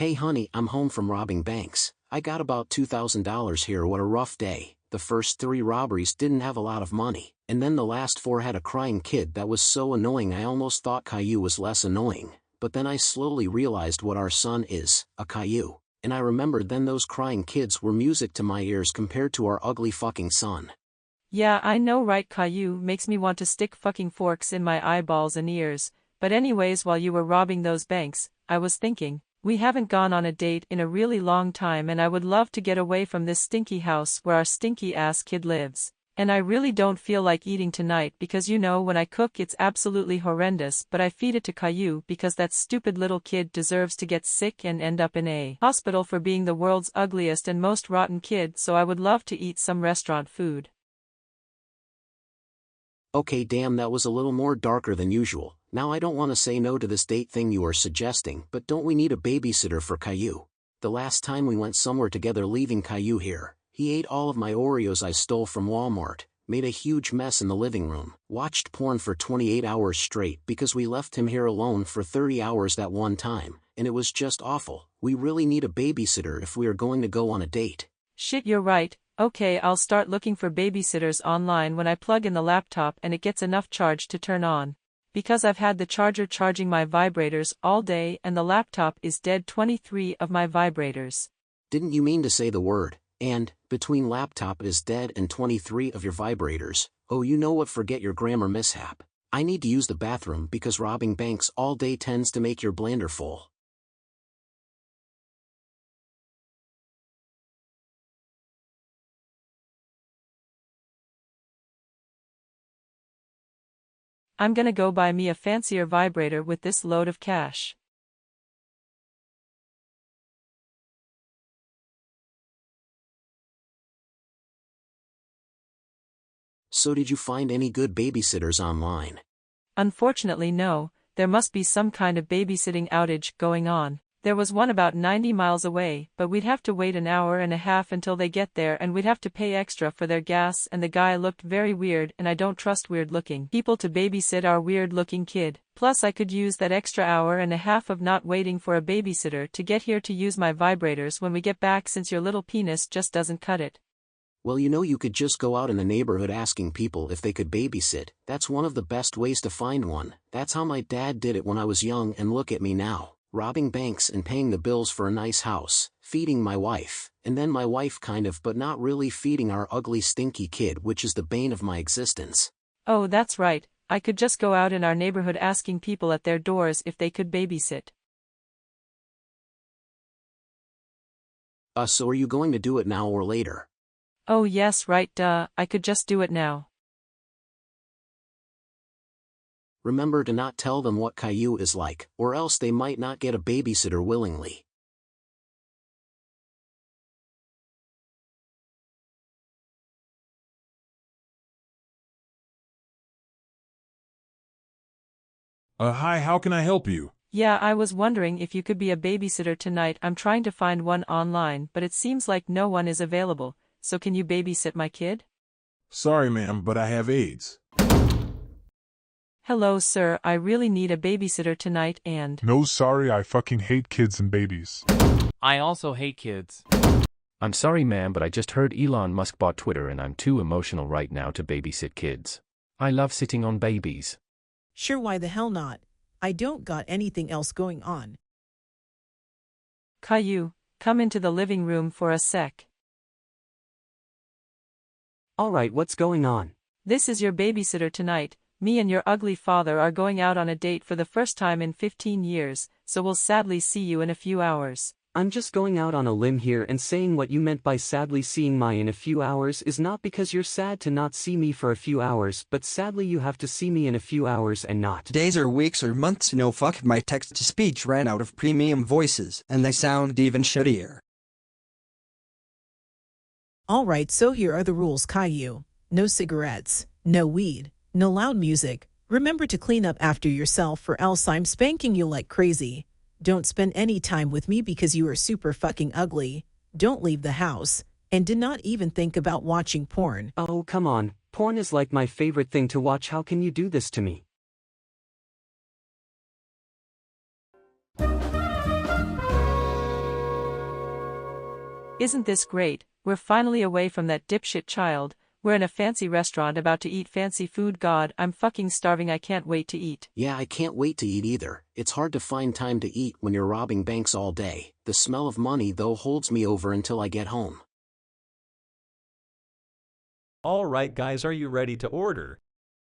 Hey honey, I'm home from robbing banks. I got about $2,000 here. What a rough day. The first 3 robberies didn't have a lot of money, and then the last 4 had a crying kid that was so annoying I almost thought Caillou was less annoying, but then I slowly realized what our son is, a Caillou, and I remembered then those crying kids were music to my ears compared to our ugly fucking son. Yeah, I know, right? Caillou makes me want to stick fucking forks in my eyeballs and ears, but anyways, while you were robbing those banks, I was thinking, we haven't gone on a date in a really long time and I would love to get away from this stinky house where our stinky ass kid lives. And I really don't feel like eating tonight because when I cook it's absolutely horrendous, but I feed it to Caillou because that stupid little kid deserves to get sick and end up in a hospital for being the world's ugliest and most rotten kid, so I would love to eat some restaurant food. Okay, damn, that was a little more darker than usual. Now I don't want to say no to this date thing you are suggesting, but don't we need a babysitter for Caillou? The last time we went somewhere together leaving Caillou here, he ate all of my Oreos I stole from Walmart, made a huge mess in the living room, watched porn for 28 hours straight because we left him here alone for 30 hours that one time, and it was just awful. We really need a babysitter if we are going to go on a date. Shit, you're right. Okay, I'll start looking for babysitters online when I plug in the laptop and it gets enough charge to turn on. Because I've had the charger charging my vibrators all day and the laptop is dead. 23 of my vibrators. Didn't you mean to say the word, and, between laptop is dead and 23 of your vibrators? Oh, you know what, forget your grammar mishap. I need to use the bathroom because robbing banks all day tends to make your bladder full. I'm gonna go buy me a fancier vibrator with this load of cash. So did you find any good babysitters online? Unfortunately no, there must be some kind of babysitting outage going on. There was one about 90 miles away, but we'd have to wait an hour and a half until they get there and we'd have to pay extra for their gas, and the guy looked very weird and I don't trust weird looking people to babysit our weird looking kid. Plus I could use that extra hour and a half of not waiting for a babysitter to get here to use my vibrators when we get back, since your little penis just doesn't cut it. Well, you could just go out in the neighborhood asking people if they could babysit. That's one of the best ways to find one. That's how my dad did it when I was young, and look at me now. Robbing banks and paying the bills for a nice house, feeding my wife, and then my wife kind of but not really feeding our ugly stinky kid, which is the bane of my existence. Oh, that's right, I could just go out in our neighborhood asking people at their doors if they could babysit. So are you going to do it now or later? Oh yes, right, duh, I could just do it now. Remember to not tell them what Caillou is like, or else they might not get a babysitter willingly. Hi, how can I help you? Yeah, I was wondering if you could be a babysitter tonight. I'm trying to find one online, but it seems like no one is available, so can you babysit my kid? Sorry, ma'am, but I have AIDS. Hello, sir, I really need a babysitter tonight and… No, sorry, I fucking hate kids and babies. I also hate kids. I'm sorry, ma'am, but I just heard Elon Musk bought Twitter and I'm too emotional right now to babysit kids. I love sitting on babies. Sure, why the hell not? I don't got anything else going on. Caillou, come into the living room for a sec. Alright, what's going on? This is your babysitter tonight. Me and your ugly father are going out on a date for the first time in 15 years, so we'll sadly see you in a few hours. I'm just going out on a limb here and saying what you meant by sadly seeing my in a few hours is not because you're sad to not see me for a few hours, but sadly you have to see me in a few hours and not days or weeks or months. No, fuck, my text-to-speech ran out of premium voices, and they sound even shittier. Alright, so here are the rules, Caillou. No cigarettes, no weed, no loud music. Remember to clean up after yourself or else I'm spanking you like crazy. Don't spend any time with me because you are super fucking ugly. Don't leave the house. And do not even think about watching porn. Oh, come on. Porn is like my favorite thing to watch. How can you do this to me? Isn't this great? We're finally away from that dipshit child. We're in a fancy restaurant about to eat fancy food. God, I'm fucking starving. I can't wait to eat. Yeah, I can't wait to eat either. It's hard to find time to eat when you're robbing banks all day. The smell of money though holds me over until I get home. Alright guys, are you ready to order?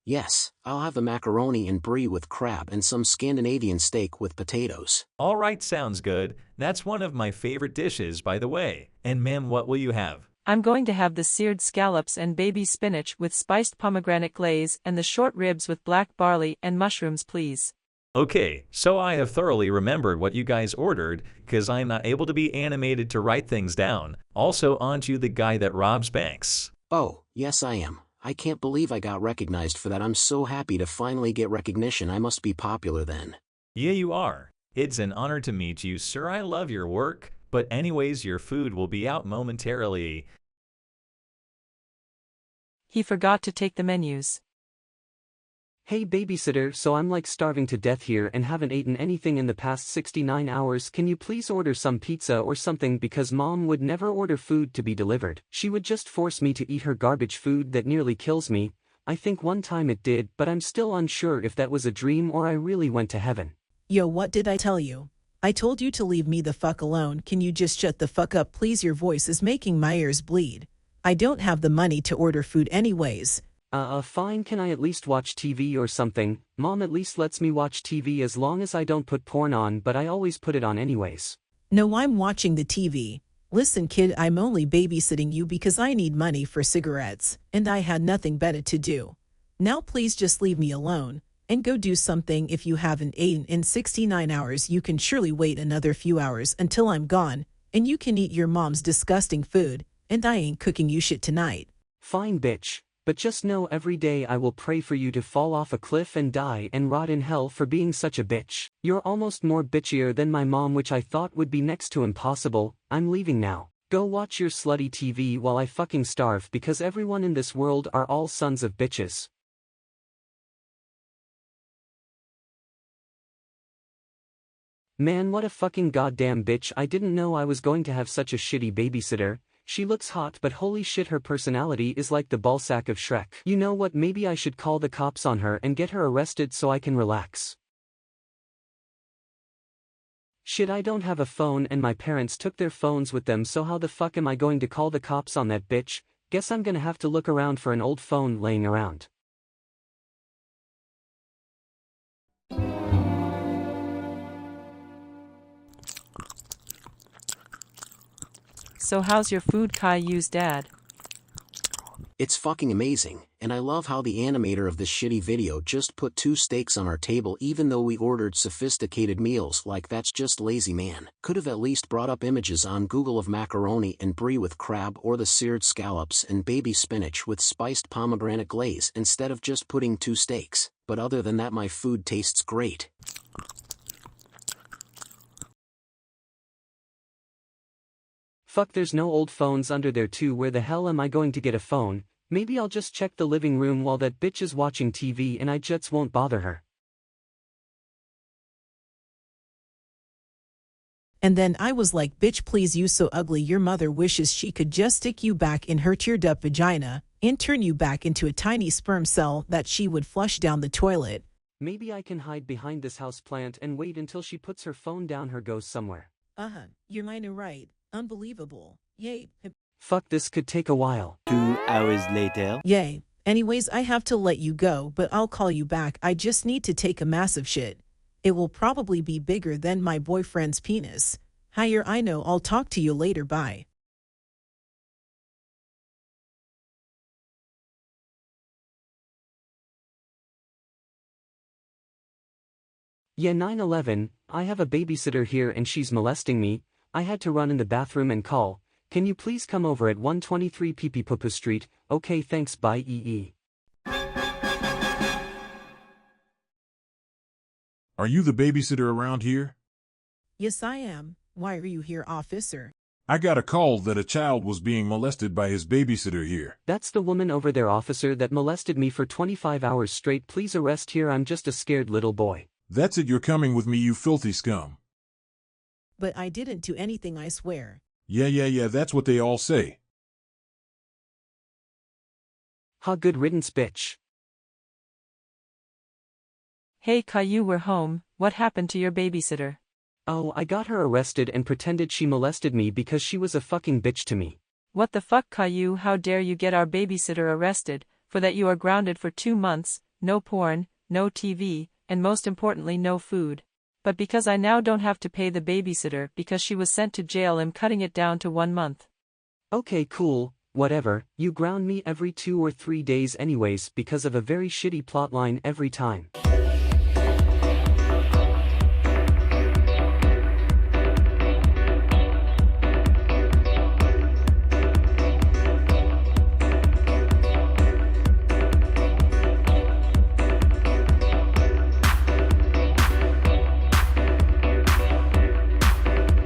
Yes, I'll have the macaroni and brie with crab and some Scandinavian steak with potatoes. Alright, sounds good. That's one of my favorite dishes, by the way. And ma'am, what will you have? I'm going to have the seared scallops and baby spinach with spiced pomegranate glaze and the short ribs with black barley and mushrooms, please. Okay, so I have thoroughly remembered what you guys ordered, because I'm not able to be animated to write things down. Also, aren't you the guy that robs banks? Oh, yes I am. I can't believe I got recognized for that. I'm so happy to finally get recognition. I must be popular then. Yeah, you are. It's an honor to meet you, sir. I love your work. But anyways, your food will be out momentarily. He forgot to take the menus. Hey babysitter, so I'm like starving to death here and haven't eaten anything in the past 69 hours. Can you please order some pizza or something, because mom would never order food to be delivered. She would just force me to eat her garbage food that nearly kills me. I think one time it did, but I'm still unsure if that was a dream or I really went to heaven. Yo, what did I tell you? I told you to leave me the fuck alone. Can you just shut the fuck up please? Your voice is making my ears bleed. I don't have the money to order food anyways. Fine, can I at least watch TV or something? Mom at least lets me watch TV as long as I don't put porn on, but I always put it on anyways. No, I'm watching the TV. Listen kid, I'm only babysitting you because I need money for cigarettes, and I had nothing better to do. Now please just leave me alone, and go do something. If you haven't eaten in 69 hours, you can surely wait another few hours until I'm gone, and you can eat your mom's disgusting food, and I ain't cooking you shit tonight. Fine bitch. But just know every day I will pray for you to fall off a cliff and die and rot in hell for being such a bitch. You're almost more bitchier than my mom, which I thought would be next to impossible. I'm leaving now. Go watch your slutty TV while I fucking starve, because everyone in this world are all sons of bitches. Man, what a fucking goddamn bitch. I didn't know I was going to have such a shitty babysitter. She looks hot, but holy shit, her personality is like the ballsack of Shrek. You know what, maybe I should call the cops on her and get her arrested so I can relax. Shit, I don't have a phone and my parents took their phones with them, so how the fuck am I going to call the cops on that bitch? Guess I'm gonna have to look around for an old phone laying around. So how's your food, Caillou's dad? It's fucking amazing, and I love how the animator of this shitty video just put 2 steaks on our table even though we ordered sophisticated meals. Like, that's just lazy, man. Could have at least brought up images on Google of macaroni and brie with crab or the seared scallops and baby spinach with spiced pomegranate glaze instead of just putting 2 steaks. But other than that, my food tastes great. Fuck, there's no old phones under there too. Where the hell am I going to get a phone? Maybe I'll just check the living room while that bitch is watching TV and I just won't bother her. And then I was like, bitch please, you so ugly. Your mother wishes she could just stick you back in her teared up vagina and turn you back into a tiny sperm cell that she would flush down the toilet. Maybe I can hide behind this houseplant and wait until she puts her phone down or goes somewhere. You're minor right. Unbelievable. Yay. Fuck, this could take a while. 2 hours later. Yay. Anyways, I have to let you go, but I'll call you back. I just need to take a massive shit. It will probably be bigger than my boyfriend's penis. Higher, I know. I'll talk to you later. Bye. Yeah, 9/11, I have a babysitter here and she's molesting me. I had to run in the bathroom and call. Can you please come over at 123 Pipipopo Street? Okay, thanks, bye. EE. Are you the babysitter around here? Yes, I am. Why are you here, officer? I got a call that a child was being molested by his babysitter here. That's the woman over there, officer, that molested me for 25 hours straight. Please arrest her. I'm just a scared little boy. That's it, you're coming with me, you filthy scum. But I didn't do anything, I swear. Yeah, that's what they all say. Ha, good riddance, bitch. Hey Caillou, we're home. What happened to your babysitter? Oh, I got her arrested and pretended she molested me because she was a fucking bitch to me. What the fuck, Caillou? How dare you get our babysitter arrested? For that you are grounded for 2 months, no porn, no TV, and most importantly no food. But because I now don't have to pay the babysitter because she was sent to jail, I'm cutting it down to 1 month. Okay, cool, whatever, you ground me every 2 or 3 days anyways because of a very shitty plotline every time.